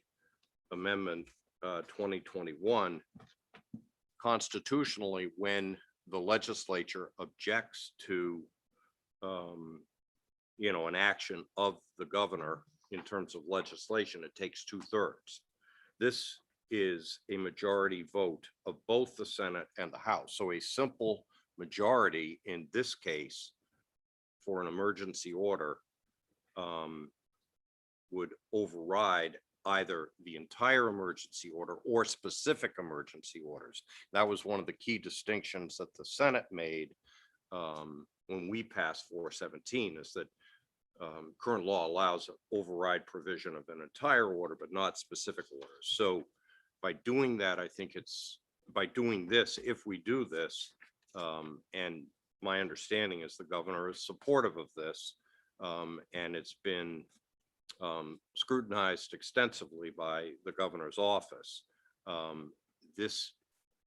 amendment 2021, constitutionally, when the legislature objects to an action of the governor in terms of legislation, it takes 2/3. This is a majority vote of both the Senate and the House. So a simple majority in this case for an emergency order would override either the entire emergency order or specific emergency orders. That was one of the key distinctions that the Senate made when we passed 417, is that current law allows override provision of an entire order, but not specific orders. So by doing that, I think by doing this, if we do this, and my understanding is the governor is supportive of this, and it's been scrutinized extensively by the governor's office. This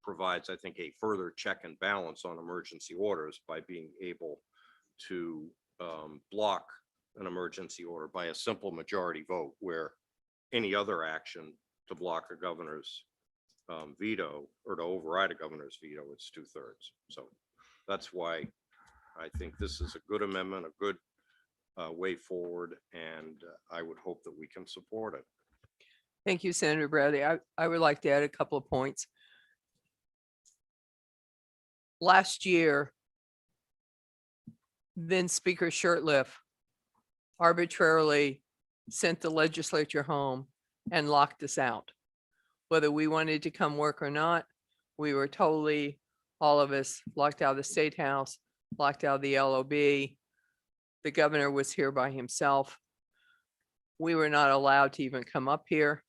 provides, I think, a further check and balance on emergency orders by being able to block an emergency order by a simple majority vote, where any other action to block a governor's veto or to override a governor's veto, it's 2/3. So that's why I think this is a good amendment, a good way forward, and I would hope that we can support it. Thank you, Senator Bradley. I would like to add a couple of points. Last year, then Speaker Shurtleff arbitrarily sent the legislature home and locked us out. Whether we wanted to come work or not, we were totally, all of us, locked out of the State House, locked out of the LOB. The governor was here by himself. We were not allowed to even come up here.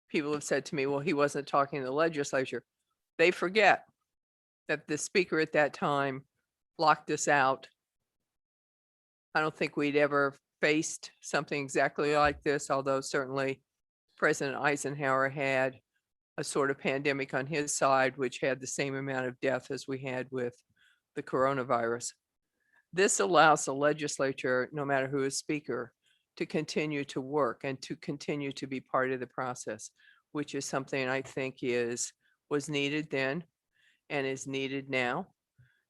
People have said to me, well, he wasn't talking to the legislature. They forget that the speaker at that time locked us out. I don't think we'd ever faced something exactly like this, although certainly President Eisenhower had a sort of pandemic on his side, which had the same amount of death as we had with the coronavirus. This allows the legislature, no matter who is speaker, to continue to work and to continue to be part of the process, which is something I think was needed then and is needed now.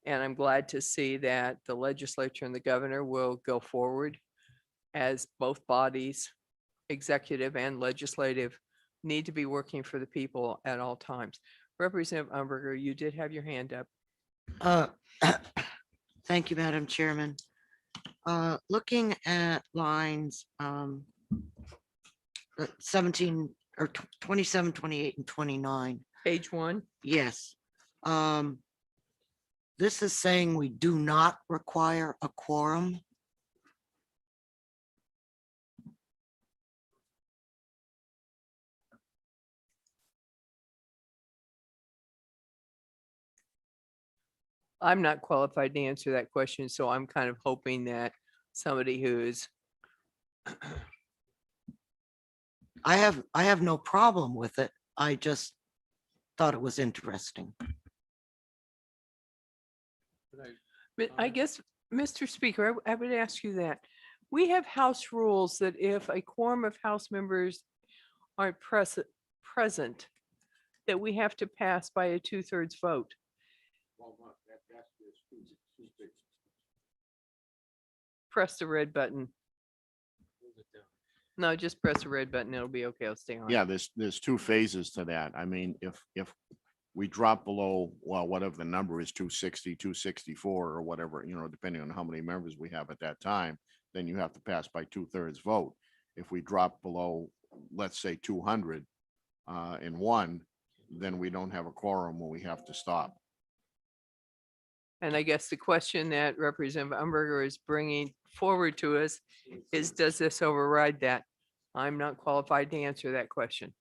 And I'm glad to see that the legislature and the governor will go forward as both bodies, executive and legislative, need to be working for the people at all times. Representative Umberger, you did have your hand up. Thank you, Madam Chairman. Looking at lines 17 or 27, 28, and 29. Page 1. Yes. This is saying we do not require a quorum. I'm not qualified to answer that question, so I'm kind of hoping that somebody who's I have no problem with it. I just thought it was interesting. But I guess, Mr. Speaker, I would ask you that. We have House rules that if a quorum of House members aren't present, that we have to pass by a 2/3 vote. Press the red button. No, just press the red button. It'll be okay. I'll stay on. Yeah, there's two phases to that. I mean, if we drop below, well, whatever the number is, 260, 264 or whatever, depending on how many members we have at that time, then you have to pass by 2/3 vote. If we drop below, let's say 200 in one, then we don't have a quorum when we have to stop. And I guess the question that Representative Umberger is bringing forward to us is, does this override that? I'm not qualified to answer that question.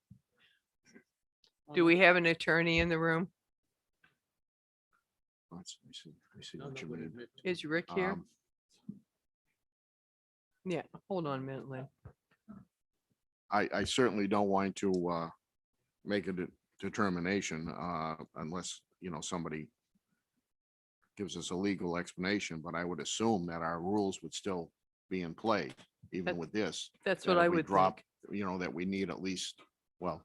Do we have an attorney in the room? I see what you mean. Is Rick here? Um, Yeah, hold on a minute, Lynn. I certainly don't want to make a determination unless, somebody gives us a legal explanation, but I would assume that our rules would still be in play, even That- with this. That's that what if I we would drop, think. that we need at least,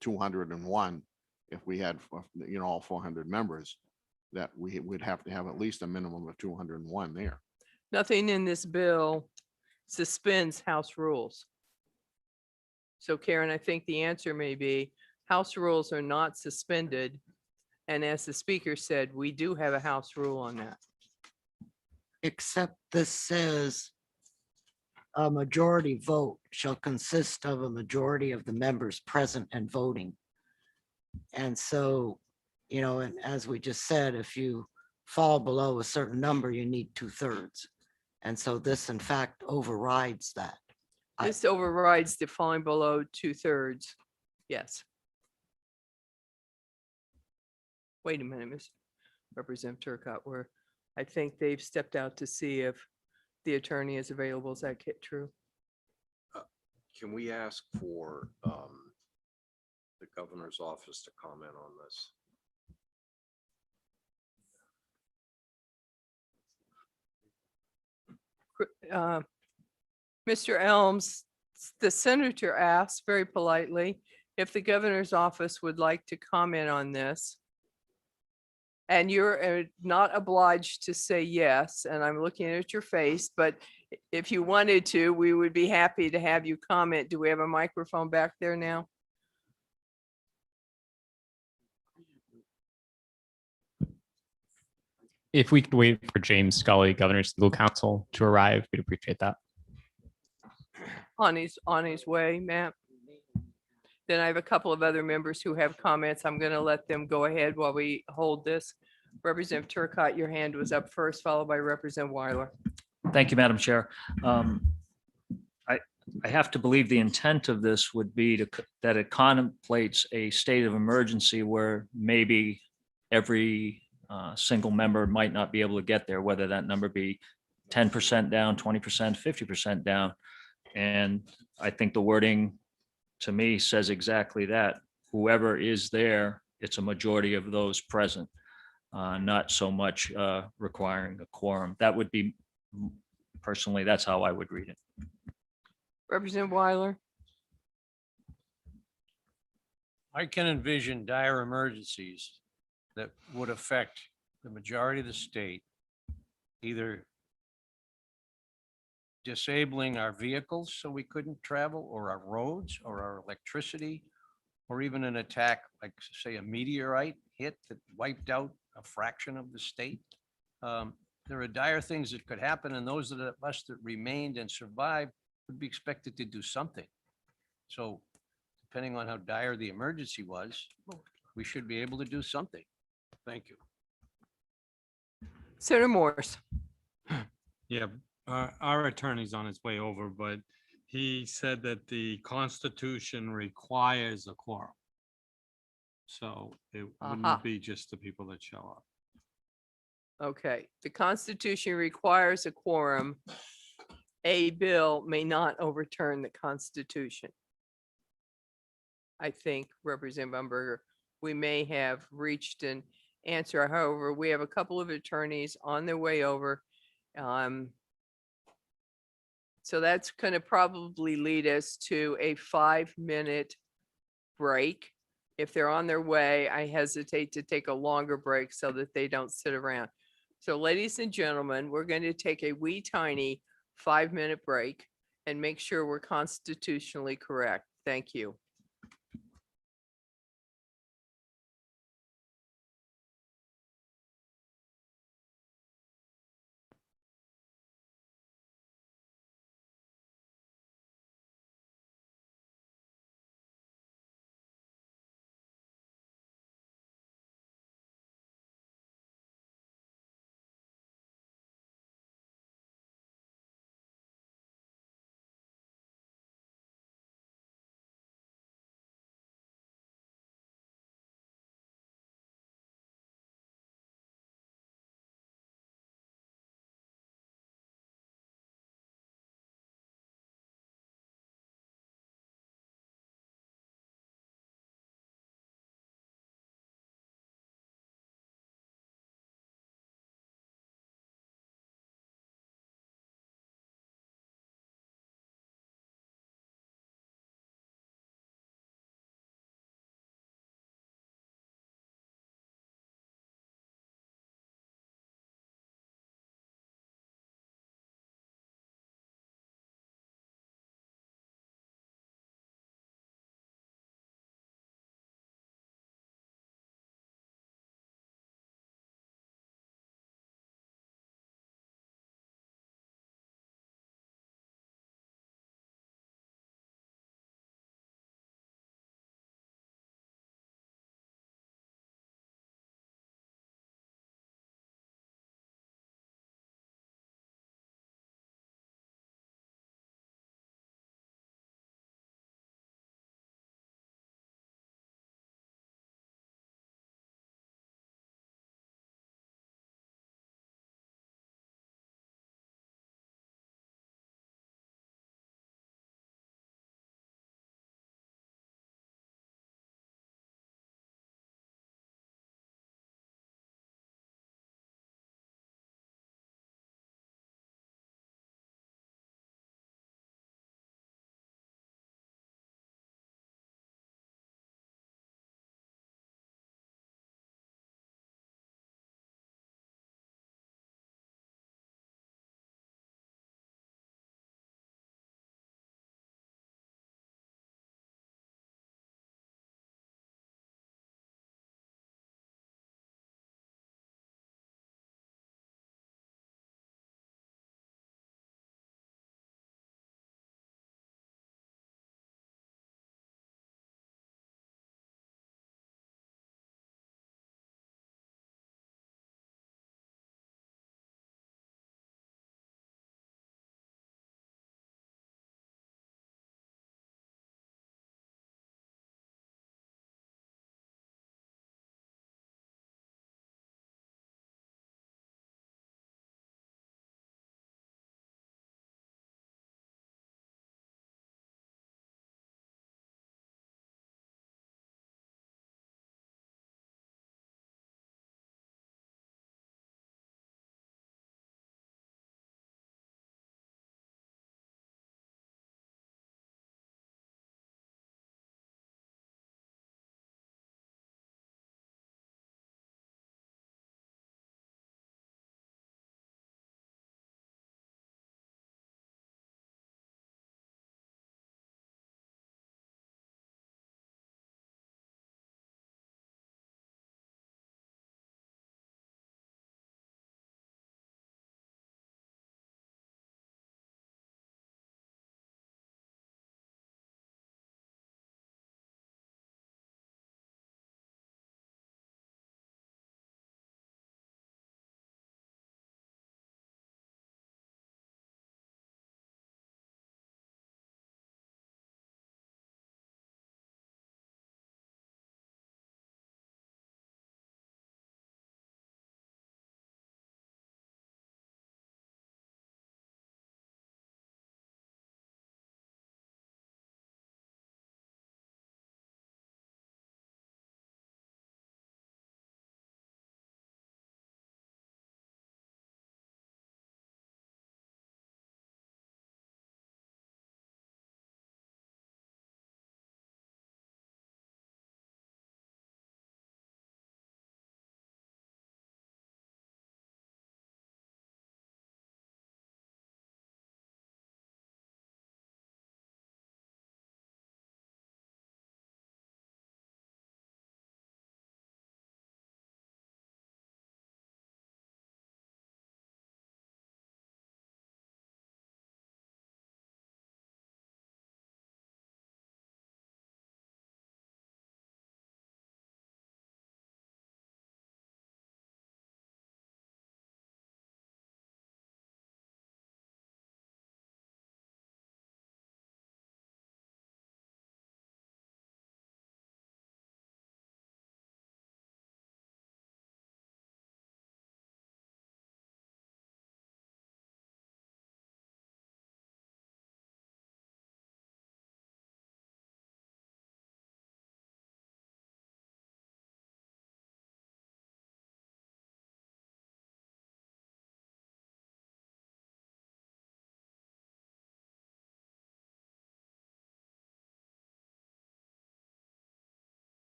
201, if we had, all 400 members, that we would have to have at least a minimum of 201 there. Nothing in this bill suspends House rules. So Karen, I think the answer may be House rules are not suspended. And as the speaker said, we do have a House rule on that. Except this says a majority vote shall consist of a majority of the members present and voting. And so, and as we just said, if you fall below a certain number, you need 2/3. And so this in fact overrides that. This overrides the falling below 2/3. Yes. Wait a minute, Ms. Representative Turcott, where I think they've stepped out to see if the attorney is available. Is that true? Can we ask for the governor's office to comment on this? Mr. Elms, the senator asked very politely if the governor's office would like to comment on this. And you're not obliged to say yes, and I'm looking at your face, but if you wanted to, we would be happy to have you comment. Do we have a microphone back there now? If we could wait for James Scully, Governor's Legal Counsel, to arrive, we'd appreciate that. On his way, Matt. Then I have a couple of other members who have comments. I'm going to let them go ahead while we hold this. Representative Turcott, your hand was up first, followed by Representative Weiler. Thank you, Madam Chair. I have to believe the intent of this would be that it contemplates a state of emergency where maybe every single member might not be able to get there, whether that number be 10% down, 20%, 50% down. And I think the wording to me says exactly that. Whoever is there, it's a majority of those present, not so much requiring a quorum. That would be, personally, that's how I would read it. Representative Weiler. I can envision dire emergencies that would affect the majority of the state, either disabling our vehicles so we couldn't travel, or our roads, or our electricity, or even an attack, like say a meteorite hit that wiped out a fraction of the state. There are dire things that could happen, and those of us that remained and survived would be expected to do something. So depending on how dire the emergency was, we should be able to do something. Thank you. Senator Morse. Yeah, our attorney's on his way over, but he said that the Constitution requires a quorum. So it Aha. wouldn't be just the people that show up. Okay, the Constitution requires a quorum. A bill may not overturn the Constitution. I think, Representative Umberger, we may have reached an answer. However, we have a couple of attorneys on their way over. So that's going to probably lead us to a 5-minute break. If they're on their way, I hesitate to take a longer break so that they don't sit around. So ladies and gentlemen, we're going to take a wee tiny 5-minute break and make sure we're constitutionally correct. Thank you.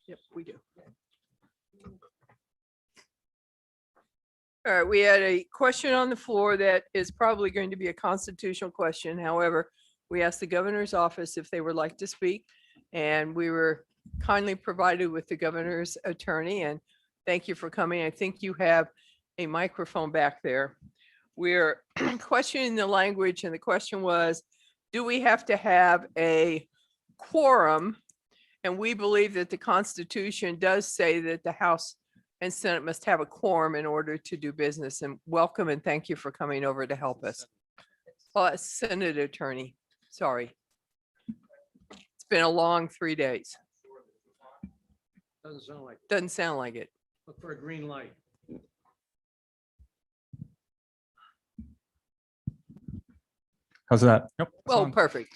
Yep, we do. All right, we had a question on the floor that is probably going to be a constitutional question. However, we asked the governor's office if they would like to speak, and we were kindly provided with the governor's attorney, and thank you for coming. I think you have a microphone back there. We're questioning the language, and the question was, do we have to have a quorum? And we believe that the Constitution does say that the House and Senate must have a quorum in order to do business. And welcome and thank you for coming over to help us. Well, Senate Attorney, sorry. It's been a long 3 days. Doesn't sound like it. Look for a green light. How's that? Yep. it's Well, on. perfect.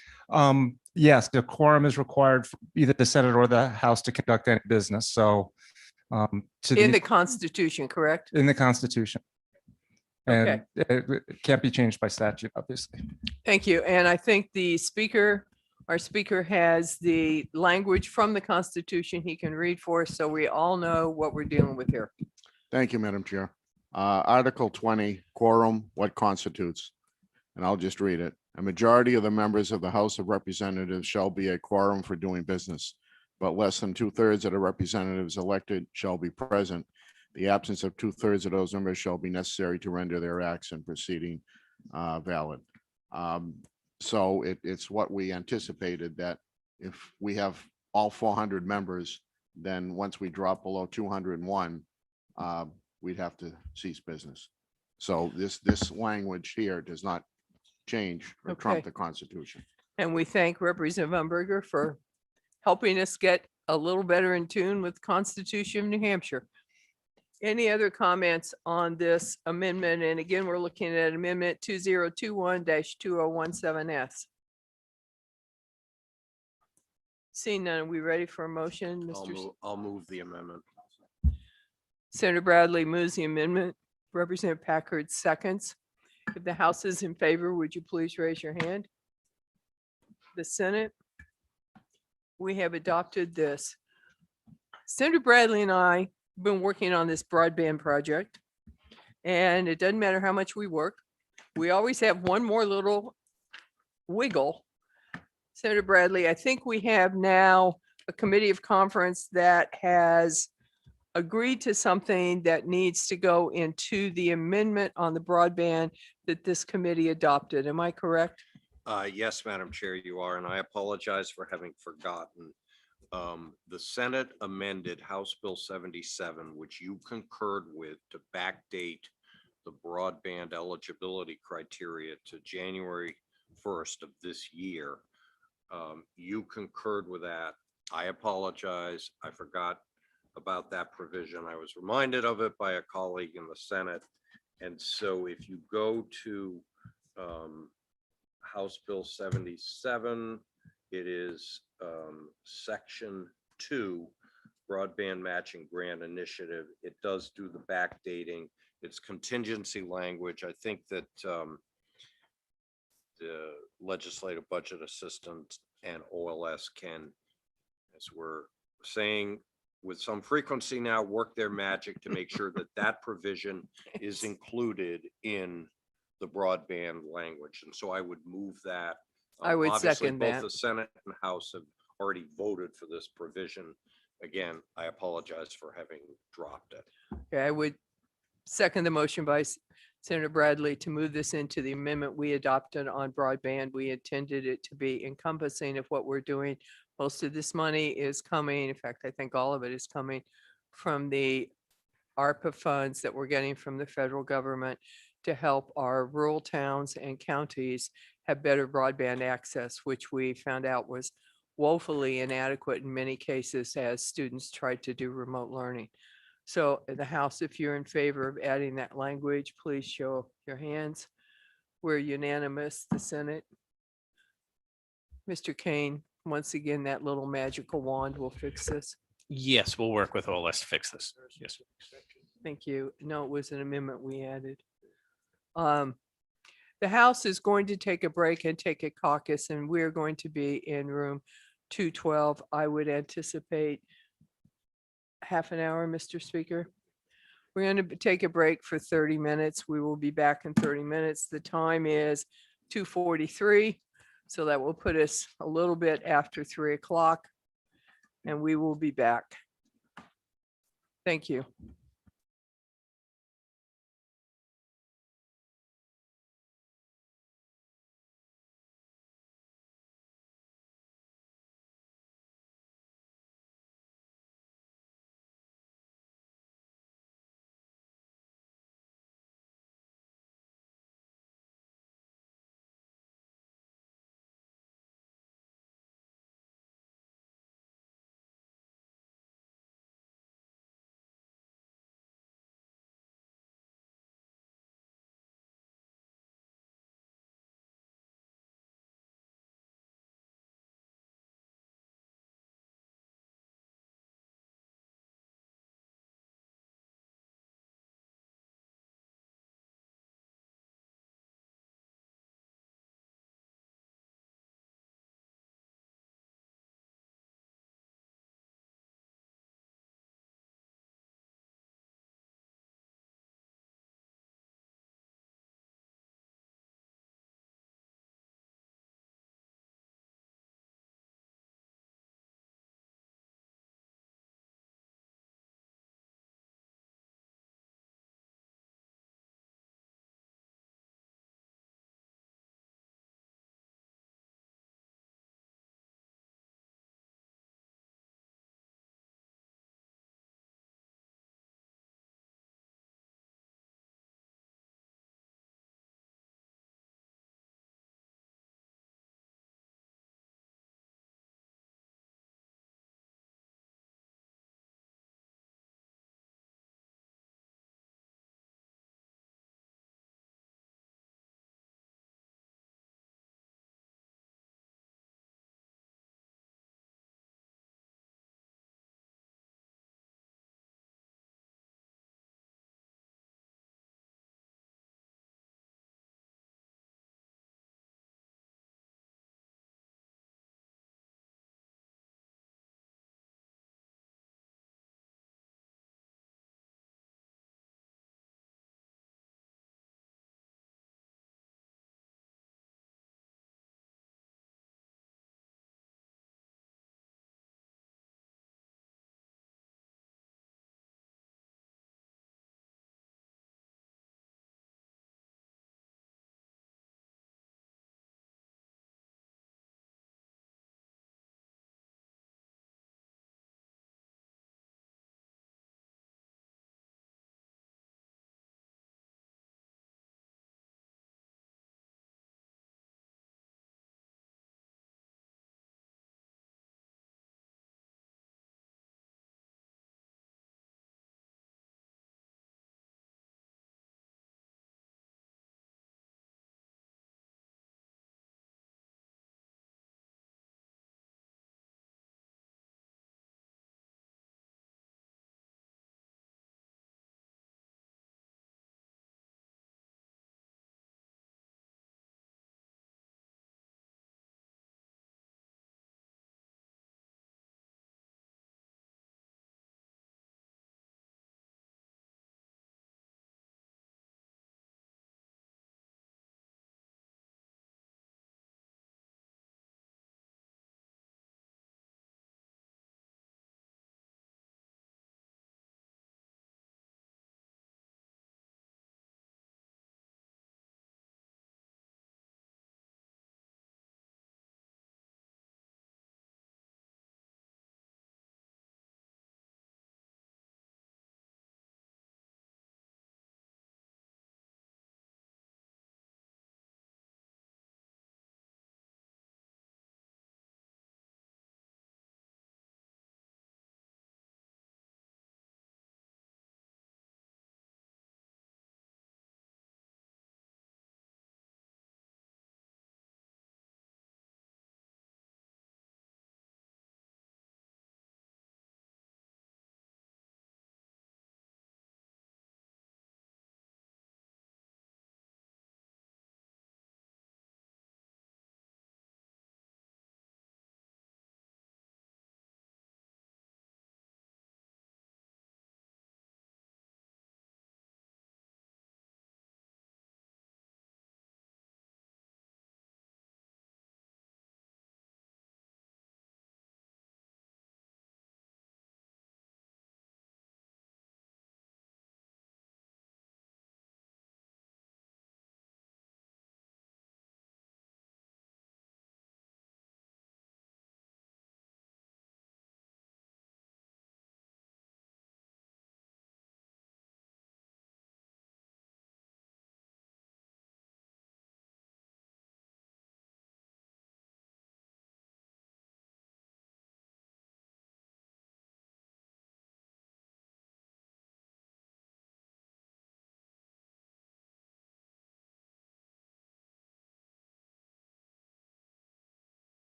Yes, the quorum is required for either the Senate or the House to conduct any business. So In the Constitution, correct? in the Constitution. Okay. And it can't be changed by statute, obviously. Thank you. And I think the speaker, our speaker has the language from the Constitution he can read for us, so we all know what we're dealing with here. Thank you, Madam Chair. Article 20, quorum, what constitutes? And I'll just read it. A majority of the members of the House of Representatives shall be a quorum for doing business, but less than 2/3 of the representatives elected shall be present. The absence of 2/3 of those members shall be necessary to render their acts and proceeding valid. So it's what we anticipated, that if we have all 400 members, then once we drop below 201, we'd have to cease business. So this language here does not change or Okay. trump the Constitution. And we thank Representative Umberger for helping us get a little better in tune with the Constitution of New Hampshire. Any other comments on this amendment? And again, we're looking at Amendment 2021-2017S. Seeing none, are we ready for a motion, Mr. I'll move the amendment. Senator Bradley moves the amendment. Representative Packard seconds. If the House is in favor, would you please raise your hand? The Senate, we have adopted this. Senator Bradley and I have been working on this broadband project, and it doesn't matter how much we work. We always have one more little wiggle. Senator Bradley, I think we have now a committee of conference that has agreed to something that needs to go into the amendment on the broadband that this committee adopted. Am I correct? Yes, Madam Chair, you are, and I apologize for having forgotten. The Senate amended House Bill 77, which you concurred with, to backdate the broadband eligibility criteria to January 1st of this year. You concurred with that. I apologize. I forgot about that provision. I was reminded of it by a colleague in the Senate. And so if you go to House Bill 77, it is Section 2, Broadband Matching Grant Initiative. It does do the backdating. It's contingency language. I think that the legislative budget assistant and OLS can, as we're saying with some frequency now, work their magic to make sure that that provision is included in the broadband language. And so I would move that. I would Obviously, second both that. the Senate and House have already voted for this provision. Again, I apologize for having dropped it. Okay, I would second the motion by Senator Bradley to move this into the amendment we adopted on broadband. We intended it to be encompassing of what we're doing. Most of this money is coming, in fact, I think all of it is coming from the ARPA funds that we're getting from the federal government to help our rural towns and counties have better broadband access, which we found out was woefully inadequate in many cases as students tried to do remote learning. So the House, if you're in favor of adding that language, please show your hands. We're unanimous, the Senate. Mr. Kane, once again, that little magical wand will fix this. Yes, we'll work with OLS to fix this. Yes. Thank you. No, it was an amendment we added. The House is going to take a break and take a caucus, and we're going to be in room 212. I would anticipate half an hour, Mr. Speaker. We're going to take a break for 30 minutes. We will be back in 30 minutes. The time is 2:43. So that will put us a little bit after 3 o'clock. And we will be back. Thank you.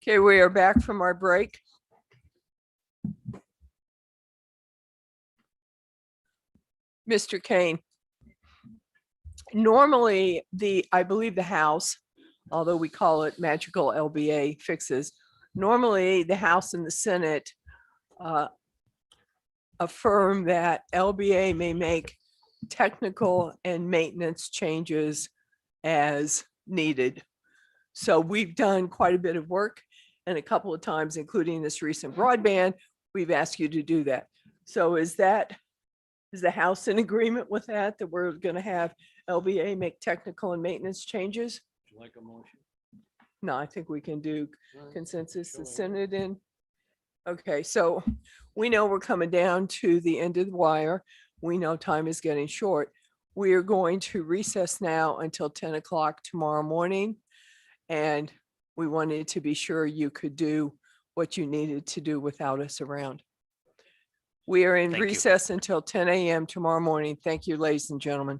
Okay, we are back from our break. Mr. Kane. Normally, I believe the House, although we call it magical LBA fixes, normally the House and the Senate affirm that LBA may make technical and maintenance changes as needed. So we've done quite a bit of work, and a couple of times, including this recent broadband, we've asked you to do that. So is the House in agreement with that we're going to have LBA make technical and maintenance changes? Like a motion? No, I think we can do consensus, the Senate in. Okay, so we know we're coming down to the end of the wire. We know time is getting short. We are going to recess now until 10 o'clock tomorrow morning. And we wanted to be sure you could do what you needed to do without us around. We are in Thank you. recess until 10 a.m. tomorrow morning. Thank you, ladies and gentlemen.